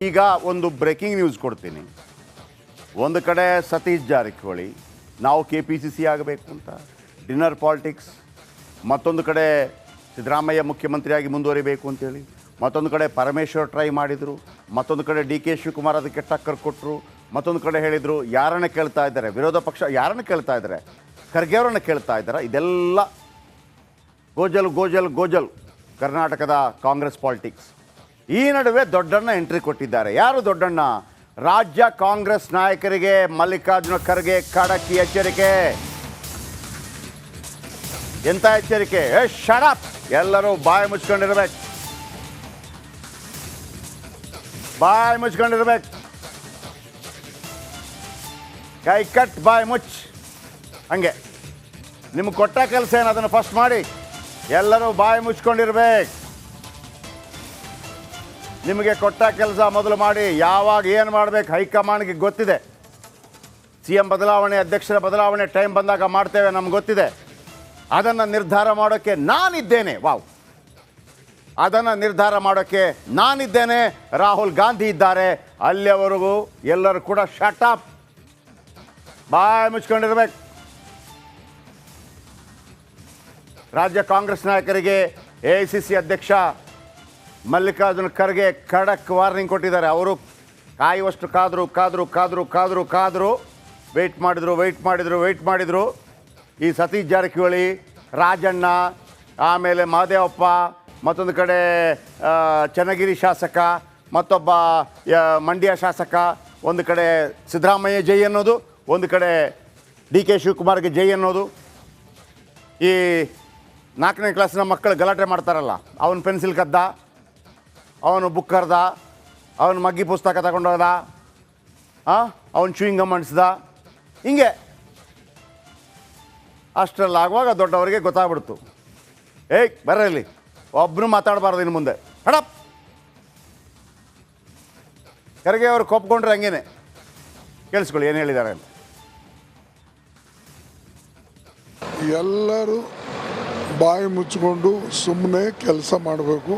ಈಗ ಒಂದು breaking news ಕೊಡ್ತೀನಿ. ಒಂದು ಕಡೆ ಸತೀಶ್ ಜಾರಕಿಹೊಳಿ ನಾವು KPCC ಆಗಬೇಕು ಅಂತ ಡಿನ್ನರ್ ಪಾಲಿಟಿಕ್ಸ್, ಮತ್ತೊಂದು ಕಡೆ ಸಿದ್ದರಾಮಯ್ಯ ಮುಖ್ಯಮಂತ್ರಿಯಾಗಿ ಮುಂದುವರಿಬೇಕು ಅಂತೇಳಿ, ಮತ್ತೊಂದು ಕಡೆ ಪರಮೇಶ್ವರ್ ಟ್ರೈ ಮಾಡಿದರು, ಮತ್ತೊಂದು ಕಡೆ DK ಶಿವಕುಮಾರ್ ಅದಕ್ಕೆ ಟಕ್ಕರ್ ಕೊಟ್ಟರು, ಮತ್ತೊಂದು ಕಡೆ ಹೇಳಿದರು ಯಾರನ್ನ ಕೇಳ್ತಾ ಇದ್ದಾರೆ, ವಿರೋಧ ಪಕ್ಷ ಯಾರನ್ನ ಕೇಳ್ತಾ ಇದ್ದಾರೆ, ಖರ್ಗೆ ಅವರನ್ನು ಕೇಳ್ತಾ ಇದ್ದಾರೆ. ಇದೆಲ್ಲ ಗೋಜಲ್ ಗೋಜಲ್ ಗೋಜಲ್ ಕರ್ನಾಟಕದ ಕಾಂಗ್ರೆಸ್ ಪಾಲಿಟಿಕ್ಸ್. ಈ ನಡುವೆ ದೊಡ್ಡಣ್ಣ ಎಂಟ್ರಿ ಕೊಟ್ಟಿದ್ದಾರೆ. ಯಾರು ದೊಡ್ಡಣ್ಣ? ರಾಜ್ಯ ಕಾಂಗ್ರೆಸ್ ನಾಯಕರಿಗೆ ಮಲ್ಲಿಕಾರ್ಜುನ ಖರ್ಗೆ ಖಡಕ್ ಎಚ್ಚರಿಕೆ. ಎಂತ ಎಚ್ಚರಿಕೆ? ಶಟ್, ಎಲ್ಲರೂ ಬಾಯಿ ಮುಚ್ಕೊಂಡಿರ್ಬೇಕು, ಬಾಯಿ ಮುಚ್ಕೊಂಡಿರ್ಬೇಕು, ಕೈ ಕಟ್ ಬಾಯಿ ಮುಚ್ಚ. ಹಂಗೆ ನಿಮ್ಗೆ ಕೊಟ್ಟ ಕೆಲಸ ಏನು ಅದನ್ನು ಫಸ್ಟ್ ಮಾಡಿ. ಎಲ್ಲರೂ ಬಾಯಿ ಮುಚ್ಕೊಂಡಿರ್ಬೇಕು. ನಿಮಗೆ ಕೊಟ್ಟ ಕೆಲಸ ಮೊದಲು ಮಾಡಿ. ಯಾವಾಗ ಏನು ಮಾಡಬೇಕು ಹೈಕಮಾಂಡ್ಗೆ ಗೊತ್ತಿದೆ. CM ಬದಲಾವಣೆ, ಅಧ್ಯಕ್ಷರ ಬದಲಾವಣೆ ಟೈಮ್ ಬಂದಾಗ ಮಾಡ್ತೇವೆ, ನಮ್ಗೆ ಗೊತ್ತಿದೆ. ಅದನ್ನು ನಿರ್ಧಾರ ಮಾಡೋಕ್ಕೆ ನಾನಿದ್ದೇನೆ. ವಾವ್, ಅದನ್ನು ನಿರ್ಧಾರ ಮಾಡೋಕ್ಕೆ ನಾನಿದ್ದೇನೆ. ರಾಹುಲ್ ಗಾಂಧಿ ಇದ್ದಾರೆ. ಅಲ್ಲಿಯವರೆಗೂ ಎಲ್ಲರೂ ಕೂಡ ಶಟ್ ಅಪ್, ಬಾಯಿ ಮುಚ್ಕೊಂಡಿರ್ಬೇಕು. ರಾಜ್ಯ ಕಾಂಗ್ರೆಸ್ ನಾಯಕರಿಗೆ AICC ಅಧ್ಯಕ್ಷ ಮಲ್ಲಿಕಾರ್ಜುನ ಖರ್ಗೆ ಖಡಕ್ ವಾರ್ನಿಂಗ್ ಕೊಟ್ಟಿದ್ದಾರೆ. ಅವರು ಕಾಯುವಷ್ಟು ಕಾದರು ವೆಯ್ಟ್ ಮಾಡಿದರು. ಈ ಸತೀಶ್ ಜಾರಕಿಹೊಳಿ, ರಾಜಣ್ಣ, ಆಮೇಲೆ ಮಹದೇವಪ್ಪ, ಮತ್ತೊಂದು ಕಡೆ ಚನ್ನಗಿರಿ ಶಾಸಕ, ಮತ್ತೊಬ್ಬ ಮಂಡ್ಯ ಶಾಸಕ, ಒಂದು ಕಡೆ ಸಿದ್ದರಾಮಯ್ಯ ಜೈ ಅನ್ನೋದು, ಒಂದು ಕಡೆ DK ಶಿವಕುಮಾರ್ಗೆ ಜೈ ಅನ್ನೋದು. ಈ 4ನೇ ಕ್ಲಾಸಿನ ಮಕ್ಕಳು ಗಲಾಟೆ ಮಾಡ್ತಾರಲ್ಲ, ಅವನು ಪೆನ್ಸಿಲ್ ಕದ್ದ, ಅವನು ಬುಕ್ ಕರ್ದ, ಅವನು ಮಗ್ಗಿ ಪುಸ್ತಕ ತಗೊಂಡೋದ, ಅವನು ಚೂಯಿಂಗ್ ಗಮ್ ಅಂಟಿಸ್ದ. ಹಿಂಗೆ ಅಷ್ಟರಲ್ಲಾಗುವಾಗ ದೊಡ್ಡವರಿಗೆ ಗೊತ್ತಾಗ್ಬಿಡ್ತು, ಏಯ್ ಬರಲಿ, ಒಬ್ಬನು ಮಾತಾಡಬಾರ್ದು ಇನ್ನು ಮುಂದೆ. ಹಡಪ್, ಖರ್ಗೆ ಅವರು ಕೊಪ್ಕೊಂಡ್ರೆ ಹಂಗೇನೆ. ಕೇಳಿಸ್ಕೊಳ್ಳಿ ಏನು ಹೇಳಿದ್ದಾರೆ ಅಂತ. ಎಲ್ಲರೂ ಬಾಯಿ ಮುಚ್ಚಿಕೊಂಡು ಸುಮ್ಮನೆ ಕೆಲಸ ಮಾಡಬೇಕು.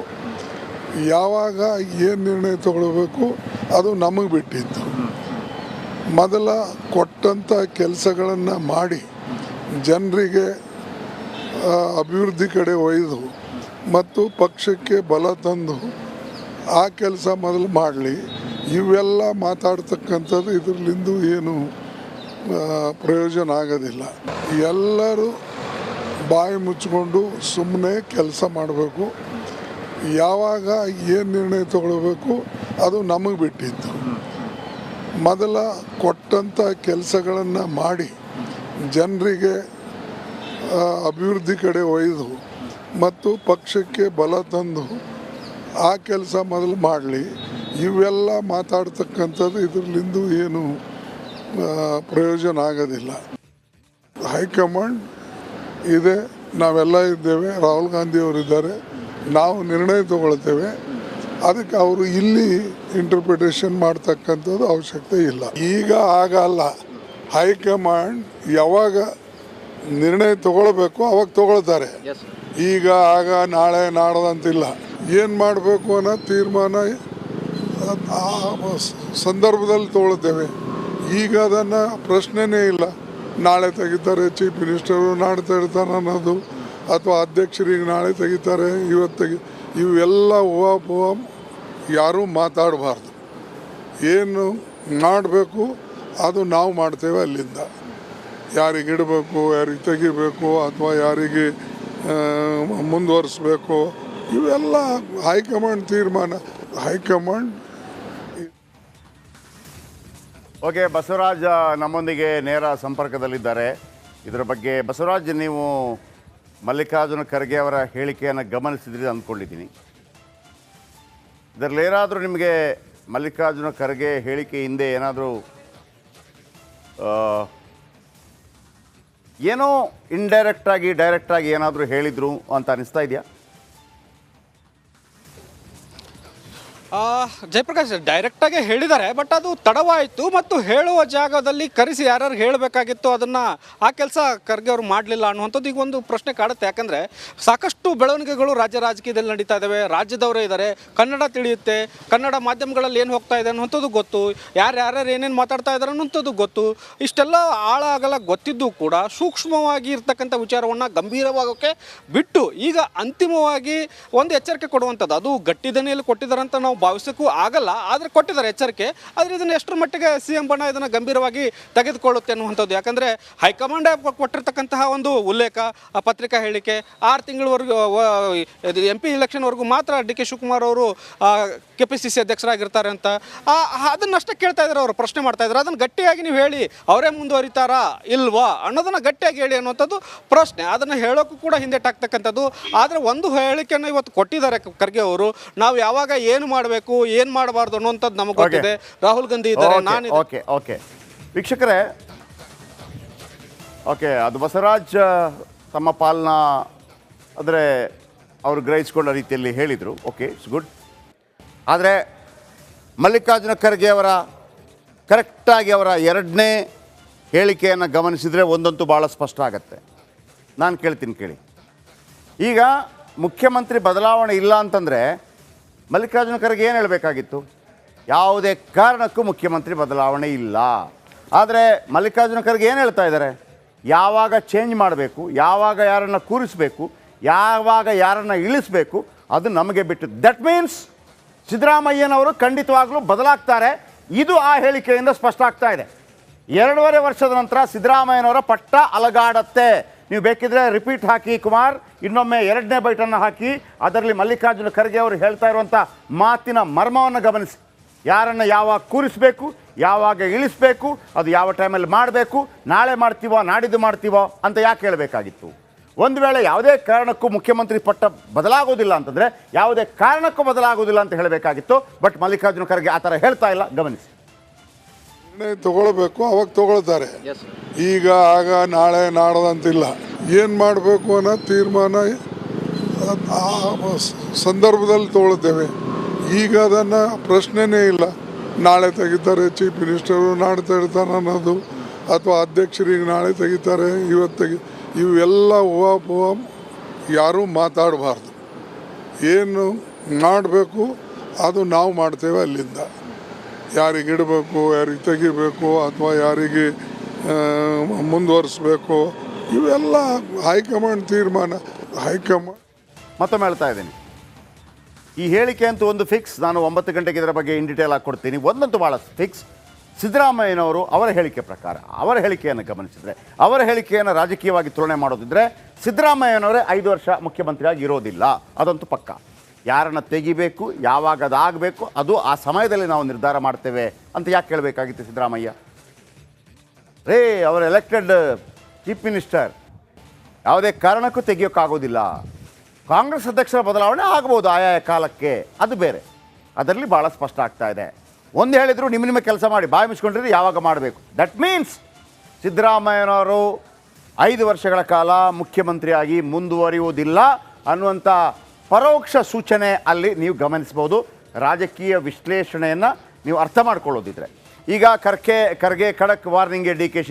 ಯಾವಾಗ ಏನು ನಿರ್ಣಯ ತಗೊಳ್ಬೇಕು ಅದು ನಮಗೆ ಬಿಟ್ಟಿದ್ದು. ಮೊದಲ ಕೊಟ್ಟಂಥ ಕೆಲಸಗಳನ್ನು ಮಾಡಿ ಜನರಿಗೆ ಅಭಿವೃದ್ಧಿ ಕಡೆ ಒಯ್ದು ಮತ್ತು ಪಕ್ಷಕ್ಕೆ ಬಲ ತಂದು ಆ ಕೆಲಸ ಮೊದಲು ಮಾಡಲಿ. ಇವೆಲ್ಲ ಮಾತಾಡ್ತಕ್ಕಂಥದ್ದು ಇದರಲ್ಲಿಂದು ಏನು ಪ್ರಯೋಜನ ಆಗೋದಿಲ್ಲ. ಎಲ್ಲರೂ ಬಾಯಿ ಮುಚ್ಚಿಕೊಂಡು ಸುಮ್ಮನೆ ಕೆಲಸ ಮಾಡಬೇಕು. ಯಾವಾಗ ಏನು ನಿರ್ಣಯ ತಗೊಳ್ಬೇಕು ಅದು ನಮಗೆ ಬಿಟ್ಟಿದ್ದು. ಮೊದಲ ಕೊಟ್ಟಂಥ ಕೆಲಸಗಳನ್ನು ಮಾಡಿ ಜನರಿಗೆ ಅಭಿವೃದ್ಧಿ ಕಡೆ ಒಯ್ದು ಮತ್ತು ಪಕ್ಷಕ್ಕೆ ಬಲ ತಂದು ಆ ಕೆಲಸ ಮೊದಲು ಮಾಡಲಿ. ಇವೆಲ್ಲ ಮಾತಾಡ್ತಕ್ಕಂಥದ್ದು ಇದರಲ್ಲಿಂದು ಏನು ಪ್ರಯೋಜನ ಆಗೋದಿಲ್ಲ. ಹೈಕಮಾಂಡ್ ಇದೆ, ನಾವೆಲ್ಲ ಇದ್ದೇವೆ, ರಾಹುಲ್ ಗಾಂಧಿಯವರಿದ್ದಾರೆ, ನಾವು ನಿರ್ಣಯ ತಗೊಳ್ತೇವೆ. ಅದಕ್ಕೆ ಅವರು ಇಲ್ಲಿ ಇಂಟರ್ಪ್ರಿಟೇಷನ್ ಮಾಡ್ತಕ್ಕಂಥದ್ದು ಅವಶ್ಯಕತೆ ಇಲ್ಲ. ಈಗ ಆಗಲ್ಲ. ಹೈಕಮಾಂಡ್ ಯಾವಾಗ ನಿರ್ಣಯ ತಗೊಳ್ಬೇಕು ಅವಾಗ ತಗೊಳ್ತಾರೆ. ಈಗ ಆಗ ನಾಳೆ ನಾಡದಂತಿಲ್ಲ. ಏನು ಮಾಡಬೇಕು ಅನ್ನೋ ತೀರ್ಮಾನ ಸಂದರ್ಭದಲ್ಲಿ ತಗೊಳ್ತೇವೆ. ಈಗ ಅದನ್ನು ಪ್ರಶ್ನೆನೇ ಇಲ್ಲ. ನಾಳೆ ತೆಗಿತಾರೆ ಚೀಫ್ ಮಿನಿಸ್ಟರು, ನಾಳೆ ತೆಗಿತಾರೆ ಅನ್ನೋದು, ಅಥವಾ ಅಧ್ಯಕ್ಷರಿಗೆ ನಾಳೆ ತೆಗಿತಾರೆ ಇವತ್ತು ಇವೆಲ್ಲ ಊಹಾಪೋಹ ಯಾರೂ ಮಾತಾಡಬಾರ್ದು. ಏನು ಮಾಡಬೇಕು ಅದು ನಾವು ಮಾಡ್ತೇವೆ. ಅಲ್ಲಿಂದ ಯಾರಿಗೆ ಇಡಬೇಕು, ಯಾರಿಗೆ ತೆಗಿಬೇಕು, ಅಥವಾ ಯಾರಿಗೆ ಮುಂದುವರಿಸ್ಬೇಕು, ಇವೆಲ್ಲ ಹೈಕಮಾಂಡ್ ತೀರ್ಮಾನ. ಹೈಕಮಾಂಡ್. ಓಕೆ, ಬಸವರಾಜ್ ನಮ್ಮೊಂದಿಗೆ ನೇರ ಸಂಪರ್ಕದಲ್ಲಿದ್ದಾರೆ. ಇದರ ಬಗ್ಗೆ ಬಸವರಾಜ್, ನೀವು ಮಲ್ಲಿಕಾರ್ಜುನ ಖರ್ಗೆ ಅವರ ಹೇಳಿಕೆಯನ್ನು ಗಮನಿಸಿದ್ರಿ ಅಂದ್ಕೊಂಡಿದ್ದೀನಿ. ಇದರಲ್ಲಿ ಏನಾದರೂ ನಿಮಗೆ ಮಲ್ಲಿಕಾರ್ಜುನ ಖರ್ಗೆ ಹೇಳಿಕೆ ಹಿಂದೆ ಏನಾದರೂ ಏನೋ ಇಂಡೈರೆಕ್ಟಾಗಿ ಡೈರೆಕ್ಟಾಗಿ ಏನಾದರೂ ಹೇಳಿದರು ಅಂತ ಅನಿಸ್ತಾ ಇದೆಯಾ? ಜಯಪ್ರಕಾಶ್ ಡೈರೆಕ್ಟಾಗಿ ಹೇಳಿದ್ದಾರೆ, ಬಟ್ ಅದು ತಡವಾಯಿತು ಮತ್ತು ಹೇಳುವ ಜಾಗದಲ್ಲಿ ಕರೆಸಿ ಯಾರ್ಯಾರು ಹೇಳಬೇಕಾಗಿತ್ತು ಅದನ್ನು ಆ ಕೆಲಸ ಖರ್ಗೆ ಅವರು ಮಾಡಲಿಲ್ಲ ಅನ್ನುವಂಥದ್ದು ಈಗ ಒಂದು ಪ್ರಶ್ನೆ ಕಾಡುತ್ತೆ. ಯಾಕಂದರೆ ಸಾಕಷ್ಟು ಬೆಳವಣಿಗೆಗಳು ರಾಜ್ಯ ರಾಜಕೀಯದಲ್ಲಿ ನಡೀತಾ ಇದ್ದಾವೆ, ರಾಜ್ಯದವರೇ ಇದ್ದಾರೆ, ಕನ್ನಡ ತಿಳಿಯುತ್ತೆ, ಕನ್ನಡ ಮಾಧ್ಯಮಗಳಲ್ಲಿ ಏನು ಹೋಗ್ತಾ ಇದೆ ಅನ್ನುವಂಥದ್ದು ಗೊತ್ತು, ಯಾರ್ಯಾರು ಏನೇನು ಮಾತಾಡ್ತಾ ಇದ್ದಾರೆ ಅನ್ನುವಂಥದ್ದು ಗೊತ್ತು. ಇಷ್ಟೆಲ್ಲ ಆಳ ಆಗಲ್ಲ ಗೊತ್ತಿದ್ದು ಕೂಡ ಸೂಕ್ಷ್ಮವಾಗಿ ಇರ್ತಕ್ಕಂಥ ವಿಚಾರವನ್ನು ಗಂಭೀರವಾಗೋಕ್ಕೆ ಬಿಟ್ಟು ಈಗ ಅಂತಿಮವಾಗಿ ಒಂದು ಎಚ್ಚರಿಕೆ ಕೊಡುವಂಥದ್ದು, ಅದು ಗಟ್ಟಿ ದನಿಯಲ್ಲಿ ಕೊಟ್ಟಿದ್ದಾರೆ ಅಂತ ನಾವು ಭಾವಿಸೋಕ್ಕೂ ಆಗಲ್ಲ, ಆದರೆ ಕೊಟ್ಟಿದ್ದಾರೆ ಎಚ್ಚರಿಕೆ. ಆದರೆ ಇದನ್ನು ಎಷ್ಟರ ಮಟ್ಟಿಗೆ CM ಬಣ ಇದನ್ನು ಗಂಭೀರವಾಗಿ ತೆಗೆದುಕೊಳ್ಳುತ್ತೆ ಅನ್ನುವಂಥದ್ದು. ಯಾಕಂದರೆ ಹೈಕಮಾಂಡ್ ಕೊಟ್ಟಿರ್ತಕ್ಕಂತಹ ಒಂದು ಉಲ್ಲೇಖ, ಪತ್ರಿಕಾ ಹೇಳಿಕೆ 6 ತಿಂಗಳವರೆಗೂ MP ಇಲೆಕ್ಷನ್ವರೆಗೂ ಮಾತ್ರ DK ಶಿವಕುಮಾರ್ ಅವರು KPCC ಅಧ್ಯಕ್ಷರಾಗಿರ್ತಾರೆ ಅಂತ ಅದನ್ನಷ್ಟೇ ಕೇಳ್ತಾ ಇದ್ದಾರೆ, ಅವರು ಪ್ರಶ್ನೆ ಮಾಡ್ತಾ ಇದ್ದಾರೆ. ಅದನ್ನು ಗಟ್ಟಿಯಾಗಿ ನೀವು ಹೇಳಿ ಅವರೇ ಮುಂದುವರಿತಾರಾ ಇಲ್ವಾ ಅನ್ನೋದನ್ನು ಗಟ್ಟಿಯಾಗಿ ಹೇಳಿ ಅನ್ನುವಂಥದ್ದು ಪ್ರಶ್ನೆ. ಅದನ್ನು ಹೇಳೋಕ್ಕೂ ಕೂಡ ಹಿಂದೆಟಾಗ್ತಕ್ಕಂಥದ್ದು. ಆದರೆ ಒಂದು ಹೇಳಿಕೆಯನ್ನು ಇವತ್ತು ಕೊಟ್ಟಿದ್ದಾರೆ ಖರ್ಗೆ ಅವರು, ನಾವು ಯಾವಾಗ ಏನು ಮಾಡಬೇಕು ಏನು ಮಾಡಬಾರ್ದು ಅನ್ನುವಂಥದ್ದು ನಮಗೆ ಗೊತ್ತಿದೆ. ರಾಹುಲ್ ಗಾಂಧಿ ಇದ್ದಾರೆ, ನಾನು ಓಕೆ ವೀಕ್ಷಕರೇ, ಅದು ಬಸವರಾಜ್ ತಮ್ಮ ಪಾಲನ ಅಂದರೆ ಅವರು ಗ್ರಹಿಸಿಕೊಂಡ ರೀತಿಯಲ್ಲಿ ಹೇಳಿದರು. Okay, it's good. ಆದರೆ ಮಲ್ಲಿಕಾರ್ಜುನ ಖರ್ಗೆ ಅವರ ಕರೆಕ್ಟಾಗಿ ಅವರ ಎರಡನೇ ಹೇಳಿಕೆಯನ್ನು ಗಮನಿಸಿದರೆ ಒಂದಂತೂ ಭಾಳ ಸ್ಪಷ್ಟ ಆಗತ್ತೆ. ನಾನು ಕೇಳ್ತೀನಿ, ಕೇಳಿ. ಈಗ ಮುಖ್ಯಮಂತ್ರಿ ಬದಲಾವಣೆ ಇಲ್ಲ ಅಂತಂದರೆ ಮಲ್ಲಿಕಾರ್ಜುನ ಖರ್ಗೆ ಏನು ಹೇಳಬೇಕಾಗಿತ್ತು? ಯಾವುದೇ ಕಾರಣಕ್ಕೂ ಮುಖ್ಯಮಂತ್ರಿ ಬದಲಾವಣೆ ಇಲ್ಲ. ಆದರೆ ಮಲ್ಲಿಕಾರ್ಜುನ ಖರ್ಗೆ ಏನು ಹೇಳ್ತಾ ಇದ್ದಾರೆ? ಯಾವಾಗ ಚೇಂಜ್ ಮಾಡಬೇಕು, ಯಾವಾಗ ಯಾರನ್ನು ಕೂರಿಸಬೇಕು, ಯಾವಾಗ ಯಾರನ್ನು ಇಳಿಸಬೇಕು ಅದು ನಮಗೆ ಬಿಟ್ಟು. ದಟ್ ಮೀನ್ಸ್ ಸಿದ್ದರಾಮಯ್ಯನವರು ಖಂಡಿತವಾಗ್ಲೂ ಬದಲಾಗ್ತಾರೆ. ಇದು ಆ ಹೇಳಿಕೆಯಿಂದ ಸ್ಪಷ್ಟ ಆಗ್ತಾ ಇದೆ. 2.5 ವರ್ಷದ ನಂತರ ಸಿದ್ದರಾಮಯ್ಯನವರ ಪಟ್ಟ ಅಲಗಾಡತ್ತೆ. ನೀವು ಬೇಕಿದ್ರೆ ರಿಪೀಟ್ ಹಾಕಿ ಕುಮಾರ್, ಇನ್ನೊಮ್ಮೆ 2ನೇ ಬೈಟನ್ನು ಹಾಕಿ, ಅದರಲ್ಲಿ ಮಲ್ಲಿಕಾರ್ಜುನ ಖರ್ಗೆ ಅವರು ಹೇಳ್ತಾ ಇರುವಂಥ ಮಾತಿನ ಮರ್ಮವನ್ನು ಗಮನಿಸಿ. ಯಾರನ್ನು ಯಾವಾಗ ಕೂರಿಸಬೇಕು, ಯಾವಾಗ ಇಳಿಸಬೇಕು, ಅದು ಯಾವ ಟೈಮಲ್ಲಿ ಮಾಡಬೇಕು, ನಾಳೆ ಮಾಡ್ತೀವೋ ನಾಡಿದ್ದು ಮಾಡ್ತೀವೋ ಅಂತ ಯಾಕೆ ಹೇಳಬೇಕಾಗಿತ್ತು? ಒಂದು ವೇಳೆ ಯಾವುದೇ ಕಾರಣಕ್ಕೂ ಮುಖ್ಯಮಂತ್ರಿ ಪಟ್ಟ ಬದಲಾಗೋದಿಲ್ಲ ಅಂತಂದರೆ ಯಾವುದೇ ಕಾರಣಕ್ಕೂ ಬದಲಾಗೋದಿಲ್ಲ ಅಂತ ಹೇಳಬೇಕಾಗಿತ್ತು. ಬಟ್ ಮಲ್ಲಿಕಾರ್ಜುನ ಖರ್ಗೆ ಆ ಥರ ಹೇಳ್ತಾ ಇಲ್ಲ, ಗಮನಿಸಿ. ನಿರ್ಣಯ ತಗೊಳ್ಬೇಕು, ಅವಾಗ ತಗೊಳ್ತಾರೆ. ಈಗ ಆಗ ನಾಳೆ ನಾಡದಂತಿಲ್ಲ. ಏನು ಮಾಡಬೇಕು ಅನ್ನೋ ತೀರ್ಮಾನ ಆ ಸಂದರ್ಭದಲ್ಲಿ ತಗೊಳ್ತೇವೆ. ಈಗ ಅದನ್ನು ಪ್ರಶ್ನೆನೇ ಇಲ್ಲ. ನಾಳೆ ತೆಗಿತಾರೆ ಚೀಫ್ ಮಿನಿಸ್ಟರು, ನಾಳೆ ತೆಗಿತಾರೆ ಅನ್ನೋದು, ಅಥವಾ ಅಧ್ಯಕ್ಷರಿಗೆ ನಾಳೆ ತೆಗಿತಾರೆ ಇವತ್ತು ಇವೆಲ್ಲ ಹೂವಾಪೂವ ಯಾರೂ ಮಾತಾಡಬಾರ್ದು. ಏನು ಮಾಡಬೇಕು ಅದು ನಾವು ಮಾಡ್ತೇವೆ. ಅಲ್ಲಿಂದ ಯಾರಿಗೆ ಇಡಬೇಕು, ಯಾರಿಗೆ ತೆಗಿಬೇಕು, ಅಥವಾ ಯಾರಿಗೆ ಮುಂದುವರಿಸ್ಬೇಕು, ಇವೆಲ್ಲ ಹೈಕಮಾಂಡ್ ತೀರ್ಮಾನ. ಹೈಕಮಾಂಡ್ ಮತ್ತೊಮ್ಮೆ ಹೇಳ್ತಾ ಇದ್ದೀನಿ, ಈ ಹೇಳಿಕೆ ಅಂತೂ ಒಂದು ಫಿಕ್ಸ್. ನಾನು 9 ಗಂಟೆಗೆ ಇದರ ಬಗ್ಗೆ ಇನ್ ಡೀಟೇಲ್ ಆಗಿ ಕೊಡ್ತೀನಿ. ಒಂದಂತೂ ಭಾಳ ಫಿಕ್ಸ್. ಸಿದ್ದರಾಮಯ್ಯನವರು ಅವರ ಹೇಳಿಕೆ ಪ್ರಕಾರ, ಅವರ ಹೇಳಿಕೆಯನ್ನು ಗಮನಿಸಿದರೆ, ಅವರ ಹೇಳಿಕೆಯನ್ನು ರಾಜಕೀಯವಾಗಿ ತುಲನೆ ಮಾಡೋದಿದ್ರೆ ಸಿದ್ದರಾಮಯ್ಯನವರೇ 5 ವರ್ಷ ಮುಖ್ಯಮಂತ್ರಿಯಾಗಿ ಇರೋದಿಲ್ಲ, ಅದಂತೂ ಪಕ್ಕ. ಯಾರನ್ನು ತೆಗಿಬೇಕು, ಯಾವಾಗ ಅದಾಗಬೇಕು ಅದು ಆ ಸಮಯದಲ್ಲಿ ನಾವು ನಿರ್ಧಾರ ಮಾಡ್ತೇವೆ ಅಂತ ಯಾಕೆ ಕೇಳಬೇಕಾಗಿತ್ತು ಸಿದ್ದರಾಮಯ್ಯ? ಅವರ ಎಲೆಕ್ಟೆಡ್ ಚೀಫ್ ಮಿನಿಸ್ಟರ್, ಯಾವುದೇ ಕಾರಣಕ್ಕೂ ತೆಗಿಯೋಕ್ಕಾಗೋದಿಲ್ಲ. ಕಾಂಗ್ರೆಸ್ ಅಧ್ಯಕ್ಷರ ಬದಲಾವಣೆ ಆಗ್ಬೋದು ಆಯಾ ಕಾಲಕ್ಕೆ, ಅದು ಬೇರೆ. ಅದರಲ್ಲಿ ಭಾಳ ಸ್ಪಷ್ಟ ಆಗ್ತಾ ಇದೆ. ಒಂದು ಹೇಳಿದ್ರು ನಿಮ್ಮ ಕೆಲಸ ಮಾಡಿ, ಬಾಯಿ ಮುಚ್ಕೊಂಡಿದ್ರೆ ಯಾವಾಗ ಮಾಡಬೇಕು. ದಟ್ ಮೀನ್ಸ್ ಸಿದ್ದರಾಮಯ್ಯನವರು 5 ವರ್ಷಗಳ ಕಾಲ ಮುಖ್ಯಮಂತ್ರಿಯಾಗಿ ಮುಂದುವರಿಯುವುದಿಲ್ಲ ಅನ್ನುವಂಥ ಪರೋಕ್ಷ ಸೂಚನೆ ಅಲ್ಲಿ ನೀವು ಗಮನಿಸ್ಬೋದು. ರಾಜಕೀಯ ವಿಶ್ಲೇಷಣೆಯನ್ನು ನೀವು ಅರ್ಥ ಮಾಡ್ಕೊಳ್ಳೋದಿದ್ರೆ. ಈಗ ಖರ್ಗೆ ಖಡಕ್ ವಾರ್ನಿಂಗ್ಗೆ DK